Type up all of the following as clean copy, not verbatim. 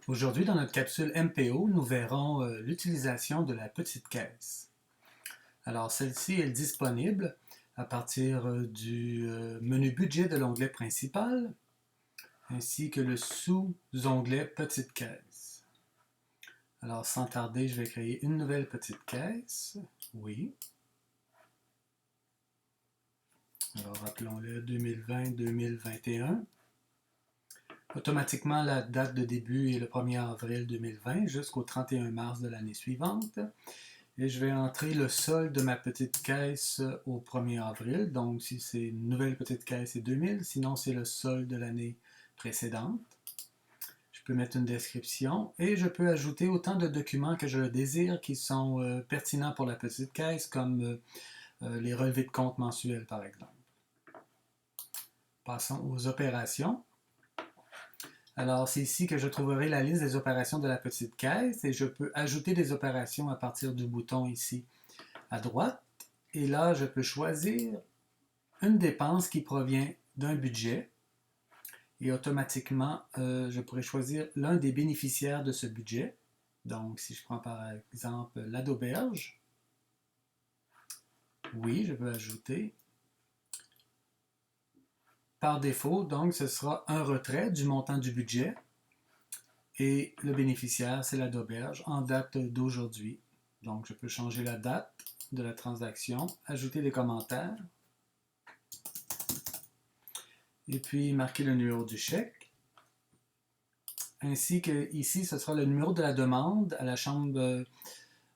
Aujourd'hui, dans notre capsule MPO, nous verrons l'utilisation de la petite caisse. Alors, celle-ci est disponible à partir du menu budget de l'onglet principal, ainsi que le sous-onglet petite caisse. Alors, sans tarder, je vais créer une nouvelle petite caisse. Oui. Alors, appelons-le 2020-2021. Automatiquement, la date de début est le 1er avril 2020 jusqu'au 31 mars de l'année suivante. Et je vais entrer le solde de ma petite caisse au 1er avril. Donc, si c'est une nouvelle petite caisse, c'est 2000. Sinon, c'est le solde de l'année précédente. Je peux mettre une description et je peux ajouter autant de documents que je le désire qui sont pertinents pour la petite caisse, comme les relevés de compte mensuels, par exemple. Passons aux opérations. Alors, c'est ici que je trouverai la liste des opérations de la petite caisse et je peux ajouter des opérations à partir du bouton ici à droite. Et là, je peux choisir une dépense qui provient d'un budget et automatiquement, je pourrais choisir l'un des bénéficiaires de ce budget. Donc, si je prends par exemple la d'auberge, oui, je peux ajouter. Par défaut, donc, ce sera un retrait du montant du budget. Et le bénéficiaire, c'est la d'auberge en date d'aujourd'hui. Donc, je peux changer la date de la transaction, ajouter des commentaires, et puis marquer le numéro du chèque. Ainsi que ici, ce sera le numéro de la demande à la chambre,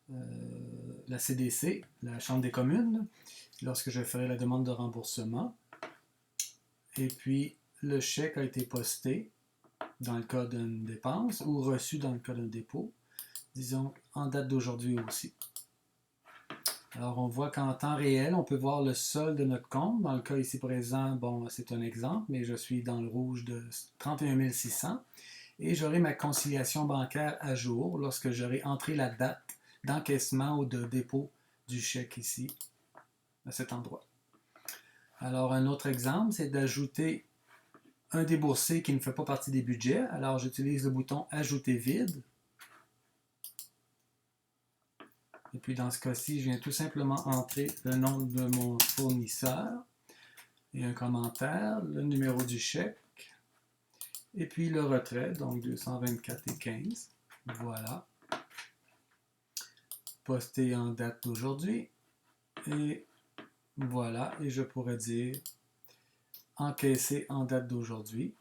la CDC, la Chambre des communes, lorsque je ferai la demande de remboursement. Et puis, le chèque a été posté dans le cas d'une dépense ou reçu dans le cas d'un dépôt, disons en date d'aujourd'hui aussi. Alors, on voit qu'en temps réel, on peut voir le solde de notre compte. Dans le cas ici présent, bon, c'est un exemple, mais je suis dans le rouge de 31 600 et j'aurai ma conciliation bancaire à jour lorsque j'aurai entré la date d'encaissement ou de dépôt du chèque ici, à cet endroit. Alors, un autre exemple, c'est d'ajouter un déboursé qui ne fait pas partie des budgets. Alors, j'utilise le bouton « Ajouter vide ». Et puis, dans ce cas-ci, je viens tout simplement entrer le nom de mon fournisseur et un commentaire, le numéro du chèque, et puis le retrait, donc 224,15. Voilà. Posté en date d'aujourd'hui. Et voilà. Et je pourrais dire encaissé en date d'aujourd'hui.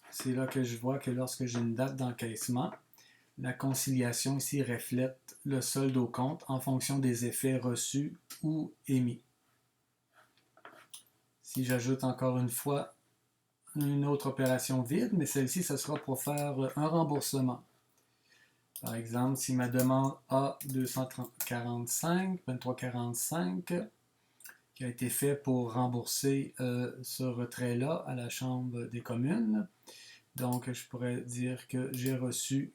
C'est là que je vois que lorsque j'ai une date d'encaissement, la conciliation ici reflète le solde au compte en fonction des effets reçus ou émis. Si j'ajoute encore une fois une autre opération vide, mais celle-ci, ce sera pour faire un remboursement. Par exemple, si ma demande A245, 2345, qui a été fait pour rembourser ce retrait-là à la Chambre des communes, donc je pourrais dire que j'ai reçu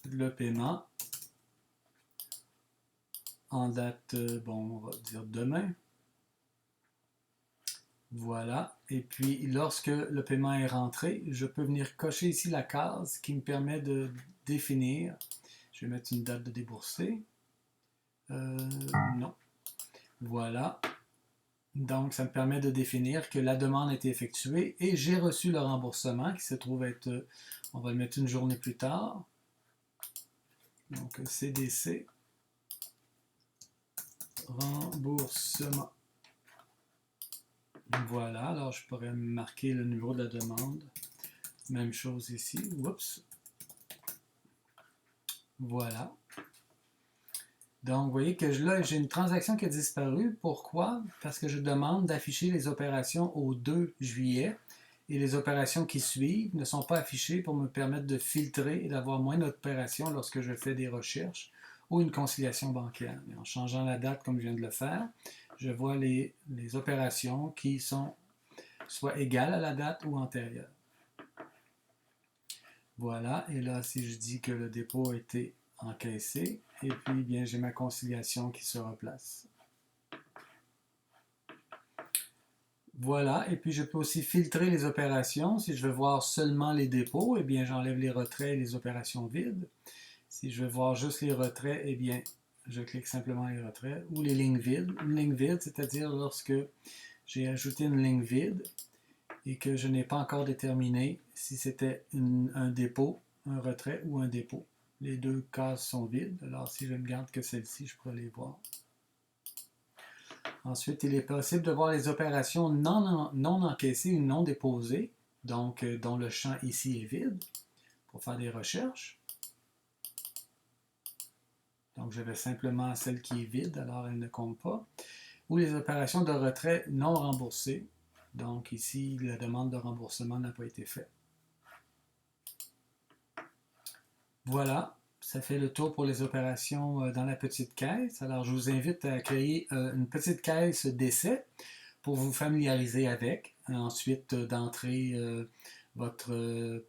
le paiement en date, bon, on va dire demain. Voilà. Et puis, lorsque le paiement est rentré, je peux venir cocher ici la case qui me permet de définir. Je vais mettre une date de déboursé. Non. Voilà. Donc, ça me permet de définir que la demande a été effectuée et j'ai reçu le remboursement qui se trouve être, on va le mettre une journée plus tard. Donc, CDC, remboursement. Voilà, alors je pourrais marquer le numéro de la demande. Même chose ici. Oups. Voilà. Donc, vous voyez que là, j'ai une transaction qui a disparu. Pourquoi? Parce que je demande d'afficher les opérations au 2 juillet et les opérations qui suivent ne sont pas affichées pour me permettre de filtrer et d'avoir moins d'opérations lorsque je fais des recherches ou une conciliation bancaire. Et en changeant la date comme je viens de le faire, je vois les opérations qui sont soit égales à la date ou antérieures. Voilà, et là, si je dis que le dépôt a été encaissé, et puis bien j'ai ma conciliation qui se replace. Voilà, et puis je peux aussi filtrer les opérations. Si je veux voir seulement les dépôts, eh bien j'enlève les retraits et les opérations vides. Si je veux voir juste les retraits, eh bien je clique simplement les retraits ou les lignes vides. Une ligne vide, c'est-à-dire lorsque j'ai ajouté une ligne vide et que je n'ai pas encore déterminé si c'était un dépôt, un retrait ou un dépôt. Les deux cases sont vides, alors si je ne garde que celle-ci, je pourrais les voir. Ensuite, il est possible de voir les opérations non encaissées ou non déposées, donc dont le champ ici est vide, pour faire des recherches. Donc, je vais simplement à celle qui est vide, alors elle ne compte pas. Ou les opérations de retrait non remboursées. Donc, ici, la demande de remboursement n'a pas été faite. Voilà, ça fait le tour pour les opérations dans la petite caisse. Alors, je vous invite à créer une petite caisse d'essai pour vous familiariser avec. Ensuite, d'entrer votre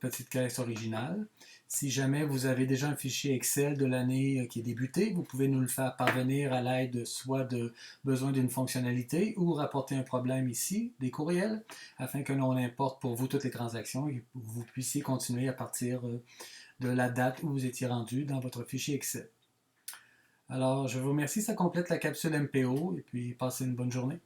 petite caisse originale. Si jamais vous avez déjà un fichier Excel de l'année qui est débuté, vous pouvez nous le faire parvenir à l'aide soit de besoin d'une fonctionnalité ou rapporter un problème ici, des courriels, afin que l'on importe pour vous toutes les transactions et que vous puissiez continuer à partir de la date où vous étiez rendu dans votre fichier Excel. Alors, je vous remercie, ça complète la capsule MPO et puis passez une bonne journée.